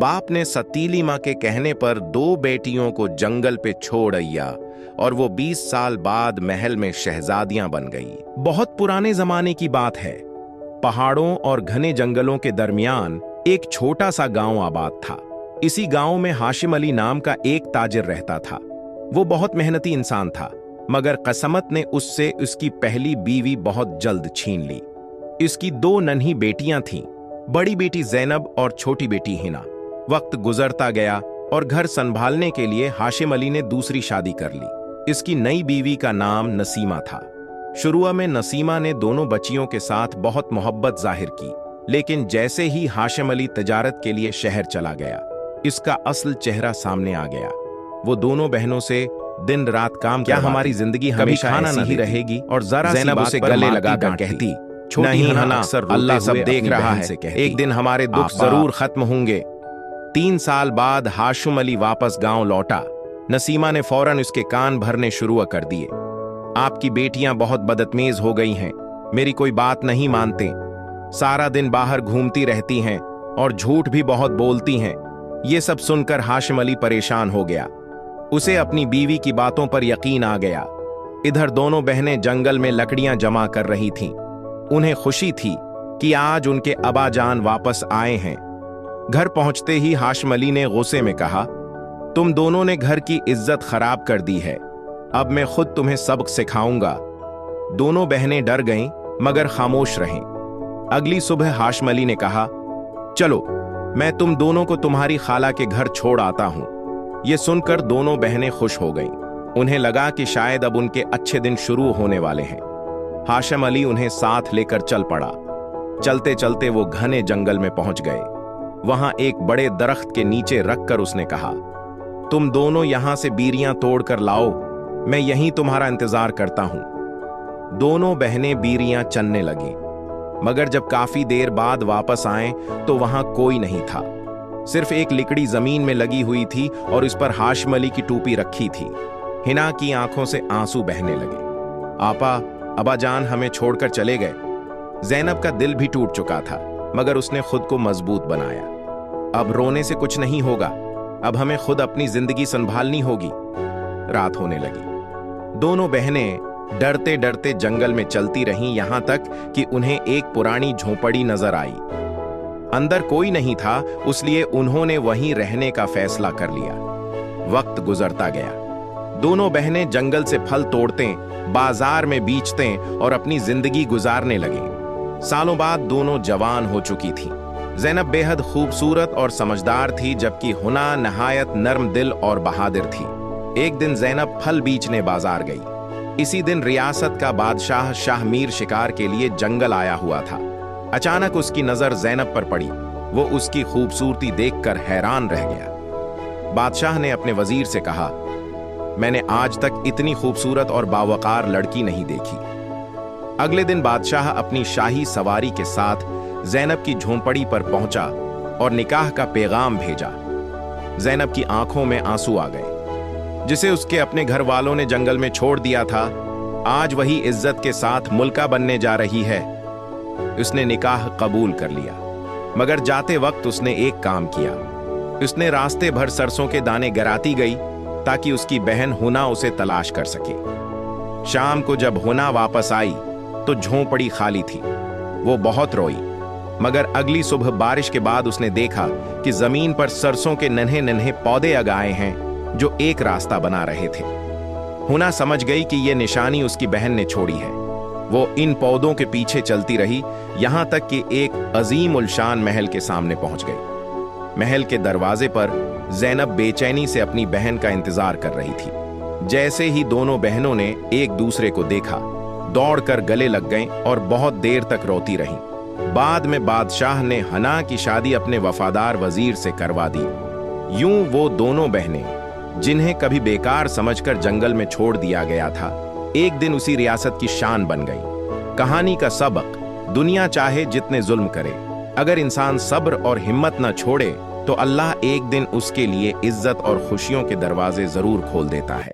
बाप ने सतीली माँ के कहने पर 2 बेटियों को जंगल पे छोड़ आया और वो 20 साल बाद महल में शहजादियां बन गई। बहुत पुराने जमाने की बात है। पहाड़ों और घने जंगलों के दरमियान एक छोटा सा गांव आबाद था। इसी गांव में हाशिम अली नाम का एक ताजिर रहता था। वो बहुत मेहनती इंसान था, मगर कसमत ने उससे उसकी पहली बीवी बहुत जल्द छीन ली। इसकी 2 नन्ही बेटियां थीं, बड़ी बेटी जैनब और छोटी बेटी हिना। वक्त गुजरता गया और घर संभालने के लिए हाशिम अली ने दूसरी शादी कर ली। इसकी नई बीवी का नाम नसीमा था। शुरुआ में नसीमा ने दोनों बच्चियों के साथ बहुत मोहब्बत जाहिर की, लेकिन जैसे ही हाशिम अली तिजारत के लिए शहर चला गया, इसका असल चेहरा सामने आ गया। वो दोनों बहनों से दिन रात काम क्या हमारी जिंदगी हमेशा नहीं रहेगी, और जरा जैनब उसे गले लगाकर कहती, नहीं हना, अक्सर अल्लाह सब देख रहा है, एक दिन हमारे दुख जरूर खत्म होंगे। 3 साल बाद हाशिम अली वापस गांव लौटा। नसीमा ने फौरन उसके कान भरने शुरू कर दिए। आपकी बेटियां बहुत बदतमीज हो गई हैं, मेरी कोई बात नहीं मानते, सारा दिन बाहर घूमती रहती हैं और झूठ भी बहुत बोलती हैं। ये सब सुनकर हाशिम अली परेशान हो गया। उसे अपनी बीवी की बातों पर यकीन आ गया। इधर दोनों बहनें जंगल में लकड़ियां जमा कर रही थीं। उन्हें खुशी थी कि आज उनके अबाजान वापस आए हैं। घर पहुंचते ही हाशिम अली ने गुस्से में कहा, तुम दोनों ने घर की इज्जत खराब कर दी है, अब मैं खुद तुम्हें सबक सिखाऊंगा। दोनों बहनें डर गईं, मगर खामोश रहें। अगली सुबह हाशिम अली ने कहा, चलो मैं तुम दोनों को तुम्हारी खाला के घर छोड़ आता हूं। यह सुनकर दोनों बहनें खुश हो गईं। उन्हें लगा कि शायद अब उनके अच्छे दिन शुरू होने वाले हैं। हाशिम अली उन्हें साथ लेकर चल पड़ा। चलते चलते वो घने जंगल में पहुंच गए। वहां एक बड़े दरख्त के नीचे रखकर उसने कहा, तुम दोनों यहां से बीरियां तोड़कर लाओ, मैं यहीं तुम्हारा इंतजार करता हूं। दोनों बहनें बीरियां चनने लगीं, मगर जब काफी देर बाद वापस आए तो वहां कोई नहीं था। सिर्फ एक लिकड़ी जमीन में लगी हुई थी और उस पर हाशिम अली की टोपी रखी थी। हिना की आंखों से आंसू बहने लगे। आपा, अबाजान हमें छोड़कर चले गए। जैनब का दिल भी टूट चुका था, मगर उसने खुद को मजबूत बनाया। अब रोने से कुछ नहीं होगा, अब हमें खुद अपनी जिंदगी संभालनी होगी। रात होने लगी। दोनों बहनें डरते डरते जंगल में चलती रहीं, यहां तक कि उन्हें एक पुरानी झोपड़ी नजर आई। अंदर कोई नहीं था, इसलिए उन्होंने वहीं रहने का फैसला कर लिया। वक्त गुजरता गया। दोनों बहनें जंगल से फल तोड़ते, बाजार में बेचते और अपनी जिंदगी गुजारने लगी। सालों बाद दोनों जवान हो चुकी थीं। जैनब बेहद खूबसूरत और समझदार थी, जबकि हुना नहायत नर्म दिल और बहादुर थी। एक दिन जैनब फल बेचने बाजार गई। इसी दिन रियासत का बादशाह शाह मीर शिकार के लिए जंगल आया हुआ था। अचानक उसकी नजर जैनब पर पड़ी। वो उसकी खूबसूरती देखकर हैरान रह गया। बादशाह ने अपने वजीर से कहा, मैंने आज तक इतनी खूबसूरत और बावकार लड़की नहीं देखी। अगले दिन बादशाह अपनी शाही सवारी के साथ जैनब की झोंपड़ी पर पहुंचा और निकाह का पैगाम भेजा। जैनब की आंखों में आंसू आ गए। जिसे उसके अपने घर वालों ने जंगल में छोड़ दिया था, आज वही इज्जत के साथ मुल्का बनने जा रही है। उसने निकाह कबूल कर लिया, मगर जाते वक्त उसने एक काम किया। उसने रास्ते भर सरसों के दाने गिराती गई ताकि उसकी बहन हुना उसे तलाश कर सके। शाम को जब हुना वापस आई तो झोंपड़ी खाली थी। वो बहुत रोई, मगर अगली सुबह बारिश के बाद उसने देखा कि जमीन पर सरसों के नन्हे नन्हे पौधे उगाए हैं जो एक रास्ता बना रहे थे। हुना समझ गई कि यह निशानी उसकी बहन ने छोड़ी है। वो इन पौधों के पीछे चलती रही, यहां तक कि एक अजीम उलशान महल के सामने पहुंच गई। महल के दरवाजे पर जैनब बेचैनी से अपनी बहन का इंतजार कर रही थी। जैसे ही दोनों बहनों ने एक दूसरे को देखा, दौड़कर गले लग गईं और बहुत देर तक रोती रहीं। बाद में बादशाह ने हना की शादी अपने वफादार वजीर से करवा दी। यूं वो दोनों बहनें, जिन्हें कभी बेकार समझकर जंगल में छोड़ दिया गया था, एक दिन उसी रियासत की शान बन गई। कहानी का सबक, दुनिया चाहे जितने जुल्म करे, अगर इंसान सब्र और हिम्मत न छोड़े तो अल्लाह एक दिन उसके लिए इज्जत और खुशियों के दरवाजे जरूर खोल देता है।